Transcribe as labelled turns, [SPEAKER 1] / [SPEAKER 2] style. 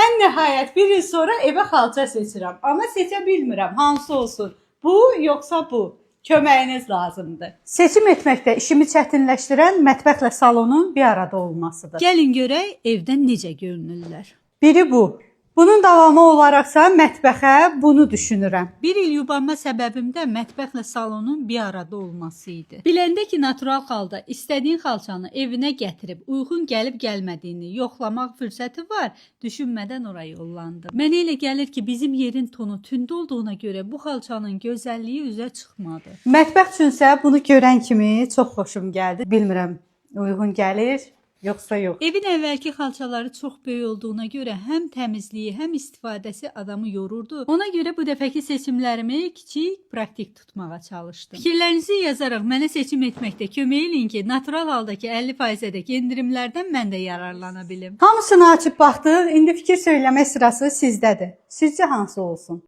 [SPEAKER 1] Ən nəhayət bir il sonra evə xalça seçirəm. Amma seçə bilmirəm hansı olsun. Bu yoxsa bu. Köməyiniz lazımdır. Seçim etməkdə işimi çətinləşdirən mətbəxlə salonun bir arada olmasıdır.
[SPEAKER 2] Gəlin görək evdən necə görünürlər.
[SPEAKER 1] Biri bu. Bunun davamı olaraqsa mətbəxə bunu düşünürəm.
[SPEAKER 2] Bir il yubanma səbəbim də mətbəxlə salonun bir arada olması idi. Biləndə ki, natural halda istədiyin xalçanı evinə gətirib, uyğun gəlib gəlmədiyini yoxlamaq fürsəti var, düşünmədən ora yollandım. Mənə elə gəlir ki, bizim yerin tonu tünd olduğuna görə bu xalçanın gözəlliyi üzə çıxmadı.
[SPEAKER 1] Mətbəx üçünsə bunu görən kimi çox xoşum gəldi. Bilmirəm, uyğun gəlir yoxsa yox.
[SPEAKER 2] Evin əvvəlki xalçaları çox böyük olduğuna görə həm təmizliyi, həm istifadəsi adamı yorurdu. Ona görə bu dəfəki seçimlərimi kiçik, praktik tutmağa çalışdım. Fikirlərinizi yazaraq mənə seçim etməkdə kömək eləyin ki, natural haldakı 50%-dək endirimlərdən mən də yararlana bilim.
[SPEAKER 1] Hamısını açıb baxdıq. İndi fikir söyləmək sırası sizdədir. Sizcə hansı olsun?